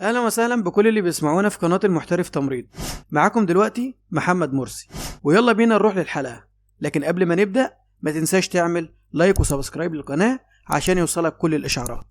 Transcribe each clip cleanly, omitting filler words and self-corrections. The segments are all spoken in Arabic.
اهلا وسهلا بكل اللي بيسمعونا في قناة المحترف تمريض. معاكم دلوقتي محمد مرسي، ويلا بينا نروح للحلقة. لكن قبل ما نبدأ ما تنساش تعمل لايك وسبسكرايب للقناة عشان يوصلك كل الاشعارات.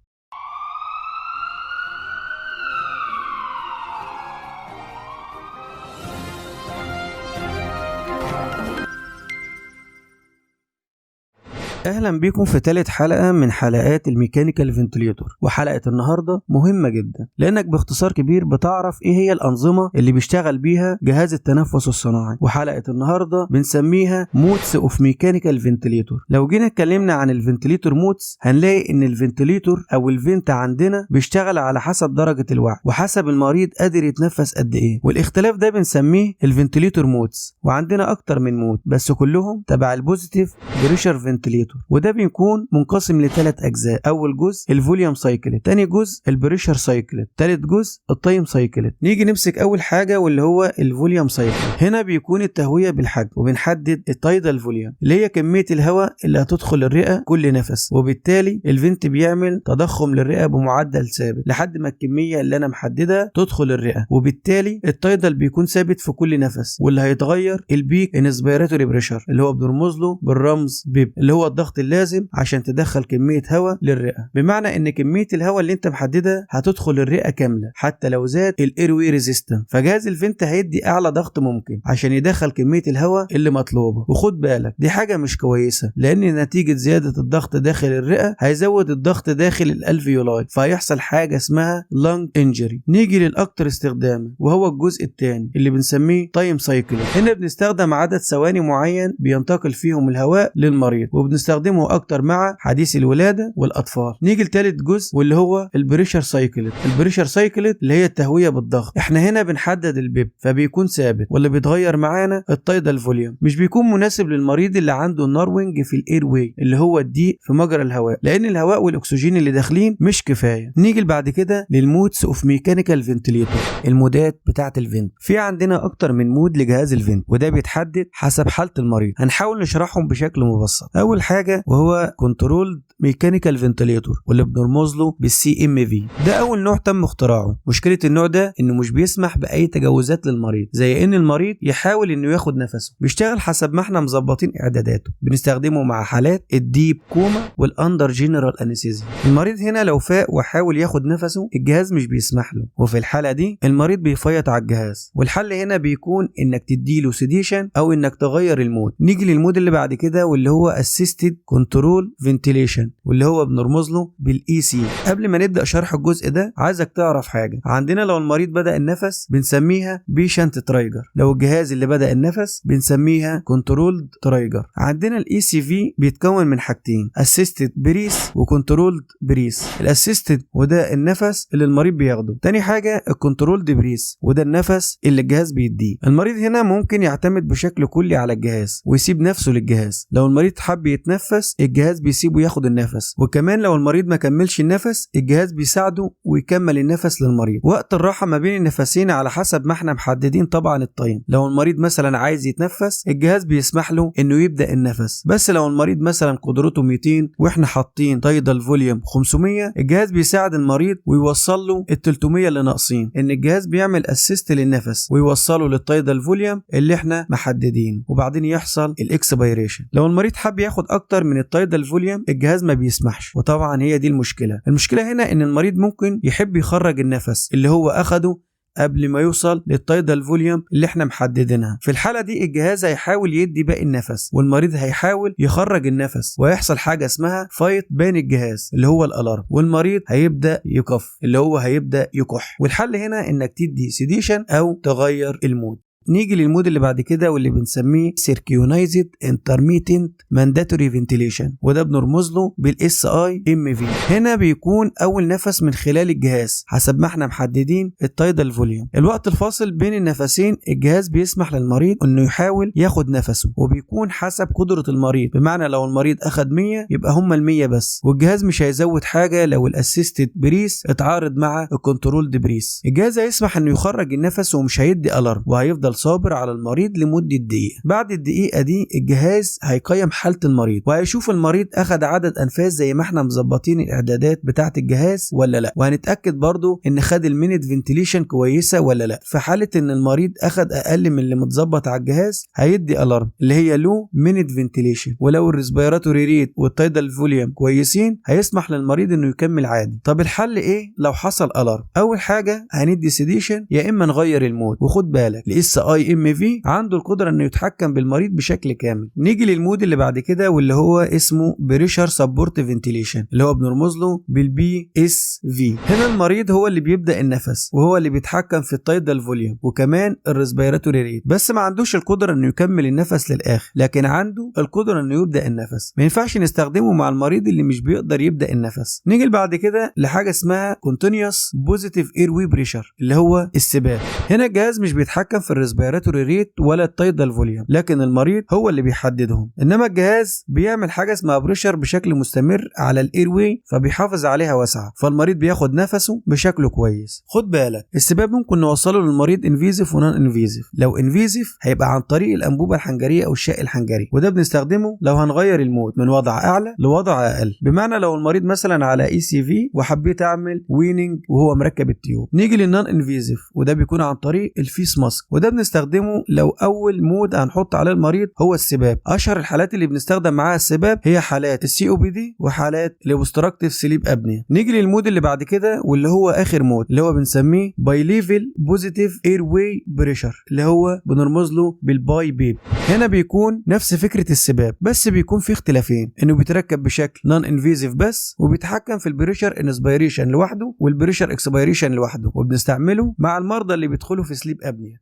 اهلا بيكم في ثالث حلقة من حلقات الميكانيكال فنتليتور. وحلقة النهاردة مهمة جدا لانك باختصار كبير بتعرف ايه هي الانظمة اللي بيشتغل بيها جهاز التنفس الصناعي. وحلقة النهاردة بنسميها مودز اوف ميكانيكال فنتليتور. لو جينا اتكلمنا عن الفنتليتور مودز هنلاقي ان الفنتليتور او الفنت عندنا بيشتغل على حسب درجة الوعي وحسب المريض قادر يتنفس قد ايه، والاختلاف ده بنسميه الفنتليتور مودز. وعندنا اكتر من مود بس كلهم تبع البوزيتيف بريشر فنتليتور، وده بيكون منقسم لثلاث اجزاء. اول جزء الفوليوم سايكل، تاني جزء البريشر سايكل، تالت جزء التايم سايكل. نيجي نمسك اول حاجه واللي هو الفوليوم سايكل. هنا بيكون التهويه بالحجم، وبنحدد التايدال فوليوم اللي هي كميه الهواء اللي هتدخل الرئه كل نفس، وبالتالي الفنت بيعمل تضخم للرئه بمعدل ثابت لحد ما الكميه اللي انا محددها تدخل الرئه، وبالتالي التايدال بيكون ثابت في كل نفس. واللي هيتغير البيك انسبيراتوري بريشر اللي هو بنرمز له بالرمز بيب، اللي هو الضغط اللازم عشان تدخل كمية هواء للرئة، بمعنى ان كمية الهواء اللي انت محددها هتدخل الرئة كاملة حتى لو زاد الايروي ريزيستنس. فجهاز الفنت هيدي اعلى ضغط ممكن عشان يدخل كمية الهواء اللي مطلوبة. وخد بالك دي حاجة مش كويسة، لان نتيجة زيادة الضغط داخل الرئة هيزود الضغط داخل الالفيولاي، فهيحصل حاجة اسمها لانج انجري. نيجي للاكثر استخداما وهو الجزء الثاني اللي بنسميه تايم سايكل. هنا بنستخدم عدد ثواني معين بينتقل فيهم الهواء للمريض، وبنستخدمه اكتر مع حديث الولاده والاطفال. نيجي لثالث جزء واللي هو البريشر سايكل. البريشر سايكل اللي هي التهويه بالضغط. احنا هنا بنحدد البيب فبيكون ثابت، واللي بيتغير معانا التايدال فوليوم. مش بيكون مناسب للمريض اللي عنده ناروينج في الاير واي اللي هو الضيق في مجرى الهواء، لان الهواء والاكسجين اللي داخلين مش كفايه. نيجي بعد كده للمودز اوف ميكانيكال فنتليتور، المودات بتاعه الفنت. في عندنا اكتر من مود لجهاز الفنت، وده بيتحدد حسب حاله المريض. هنحاول نشرحهم بشكل مبسط. اول حاجه وهو كنترولد ميكانيكال فنتليتور، واللي بنرمز له بالسي ام في. ده اول نوع تم اختراعه. مشكله النوع ده انه مش بيسمح باي تجاوزات للمريض، زي ان المريض يحاول انه ياخد نفسه. بيشتغل حسب ما احنا مظبطين اعداداته. بنستخدمه مع حالات الديب كوما والاندر جنرال انستيزيا. المريض هنا لو فاق وحاول ياخد نفسه الجهاز مش بيسمح له، وفي الحاله دي المريض بيفيط على الجهاز. والحل هنا بيكون انك تديله سيديشن او انك تغير المود. نيجي للمود اللي بعد كده واللي هو اسيستد كنترول فنتيليشن، واللي هو بنرمز له بالاي سي. قبل ما نبدا شرح الجزء ده عايزك تعرف حاجه. عندنا لو المريض بدا النفس بنسميها بيشنت ترايجر، لو الجهاز اللي بدا النفس بنسميها كنترولد ترايجر. عندنا الاي سي في بيتكون من حاجتين، اسيستد بريس وكنترولد بريس. الاسيستد وده النفس اللي المريض بياخده، تاني حاجه الكنترولد بريس وده النفس اللي الجهاز بيديه. المريض هنا ممكن يعتمد بشكل كلي على الجهاز ويسيب نفسه للجهاز. لو المريض حب يتنفس الجهاز بيسيبه ياخد النفس، وكمان لو المريض ما كملش النفس الجهاز بيساعده ويكمل النفس للمريض. وقت الراحه ما بين النفسين على حسب ما احنا محددين طبعا التايم. لو المريض مثلا عايز يتنفس الجهاز بيسمح له انه يبدا النفس، بس لو المريض مثلا قدرته 200 واحنا حاطين تايدال فوليوم 500 الجهاز بيساعد المريض ويوصل له ال 300 اللي ناقصين. ان الجهاز بيعمل اسيست للنفس ويوصله للتايدال فوليوم اللي احنا محددينه، وبعدين يحصل الاكسبيريشن. لو المريض حب ياخد اكتر من التايدال فوليوم الجهاز ما بيسمحش، وطبعا هي دي المشكله. المشكله هنا ان المريض ممكن يحب يخرج النفس اللي هو اخده قبل ما يوصل للتايدال فوليوم اللي احنا محددينها. في الحاله دي الجهاز هيحاول يدي باقي النفس والمريض هيحاول يخرج النفس، ويحصل حاجه اسمها فايت بين الجهاز اللي هو الالارم، والمريض هيبدا يكف اللي هو هيبدا يكح. والحل هنا انك تدي سيديشن او تغير المود. نيجي للمود اللي بعد كده واللي بنسميه سيركيونايزد انترميتنت مانداتوري فنتيليشن، وده بنرمز له بالاس اي ام في. هنا بيكون اول نفس من خلال الجهاز حسب ما احنا محددين التايدال فوليوم. الوقت الفاصل بين النفسين الجهاز بيسمح للمريض انه يحاول ياخد نفسه، وبيكون حسب قدرة المريض. بمعنى لو المريض اخد 100 يبقى هم ال100 بس، والجهاز مش هيزود حاجه لو الاسيستد بريس اتعارض مع الكنترول بريس. الجهاز هيسمح انه يخرج النفس ومش هيدي الارم، وهيفضل ويفضل صابر على المريض لمدة دقيقة. بعد الدقيقة دي الجهاز هيقيم حالة المريض وهيشوف المريض اخد عدد انفاس زي ما احنا مظبطين الاعدادات بتاعة الجهاز ولا لا، وهنتأكد برضو ان خد المينيت فنتيليشن كويسة ولا لا. في حالة ان المريض اخد اقل من اللي متظبط على الجهاز هيدي الارم اللي هي لو مينيت فنتيليشن، ولو الريسبيراتوري ريت والتايدال فوليوم كويسين هيسمح للمريض انه يكمل عادي. طب الحل ايه لو حصل الارم؟ اول حاجة هندي سيديشن يا اما نغير المود. وخد بالك الاس اي ام في عنده القدرة انه يتحكم بالمريض بشكل كامل. نيجي للمود اللي بعد كده واللي هو اسمه بريشر سبورت فنتيليشن اللي هو بنرمز له بالبي اس في. هنا المريض هو اللي بيبدا النفس وهو اللي بيتحكم في التايدال فوليوم وكمان الريسبيراتوري ريت، بس ما عندوش القدره انه يكمل النفس للاخر، لكن عنده القدره انه يبدا النفس. ما ينفعش نستخدمه مع المريض اللي مش بيقدر يبدا النفس. نيجي بعد كده لحاجه اسمها كونتينيوس بوزيتيف اير وي بريشر اللي هو السباب. هنا الجهاز مش بيتحكم في الريسبيراتوري ريت ولا التايدال فوليوم، لكن المريض هو اللي بيحددهم. انما الجهاز بيعمل حاجه اسمها بريشر بشكل مستمر على الاير واي فبيحافظ عليها واسعه، فالمريض بياخد نفسه بشكل كويس. خد بالك السباب ممكن نوصله للمريض انفيزيف ونون انفيزيف. لو انفيزيف هيبقى عن طريق الانبوبه الحنجريه او الشق الحنجري، وده بنستخدمه لو هنغير المود من وضع اعلى لوضع اقل. بمعنى لو المريض مثلا على اي سي في وحبيت اعمل ويننج وهو مركب التيوب. نيجي للنون انفيزيف وده بيكون عن طريق الفيس ماسك، وده بنستخدمه لو اول مود هنحط عليه المريض هو السباب. اشهر الحالات اللي بنستخدم معاها السباب هي حالات السي او بي دي وحالات الاوبستراكتيف سليب ابنيا. نيجي للمود اللي بعد كده واللي هو اخر مود اللي هو بنسميه باي ليفل بوزيتيف اير واي بريشر اللي هو بنرمز له بالباي بيب. هنا بيكون نفس فكره السباب بس بيكون في اختلافين، انه بيتركب بشكل نون انفيزيف بس وبيتحكم في البريشر انسبيريشن لوحده والبريشر اكسبيريشن لوحده، وبنستعمله مع المرضى اللي بيدخلوا في سليب ابنيا.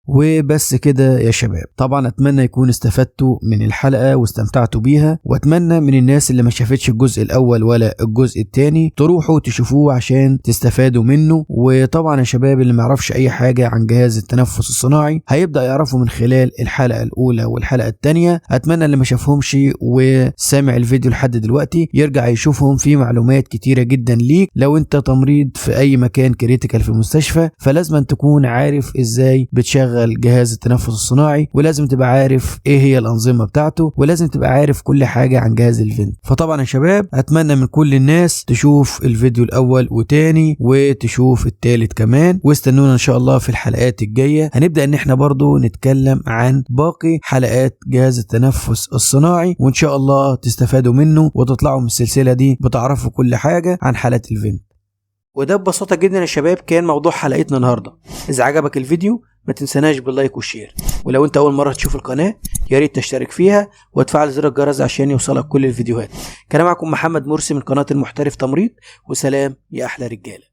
وبس كده يا شباب. طبعا اتمنى يكون استفدتوا من الحلقة واستمتعتوا بيها، واتمنى من الناس اللي ما شافتش الجزء الاول ولا الجزء الثاني تروحوا تشوفوه عشان تستفادوا منه. وطبعا يا شباب اللي ما يعرفش اي حاجة عن جهاز التنفس الصناعي هيبدأ يعرفه من خلال الحلقة الاولى والحلقة الثانية. اتمنى اللي ما شافهمش وسامع الفيديو لحد دلوقتي يرجع يشوفهم، في معلومات كتيرة جدا ليك. لو انت تمريض في اي مكان كريتيكال في المستشفى فلازم أن تكون عارف ازاي بتشغل جهاز التنفس الصناعي، ولازم تبقى عارف ايه هي الانظمه بتاعته، ولازم تبقى عارف كل حاجه عن جهاز الفنت. فطبعا يا شباب اتمنى من كل الناس تشوف الفيديو الاول وتاني وتشوف التالت كمان، واستنونا ان شاء الله في الحلقات الجايه. هنبدا ان احنا برضو نتكلم عن باقي حلقات جهاز التنفس الصناعي، وان شاء الله تستفادوا منه وتطلعوا من السلسله دي بتعرفوا كل حاجه عن حالات الفنت. وده ببساطه جدا يا شباب كان موضوع حلقتنا النهارده. اذا عجبك الفيديو ما تنسناش باللايك والشير، ولو انت اول مره تشوف القناه يا ريت تشترك فيها وتفعل زر الجرس عشان يوصلك كل الفيديوهات. كان معكم محمد مرسي من قناه المحترف تمريض، وسلام يا احلى رجاله.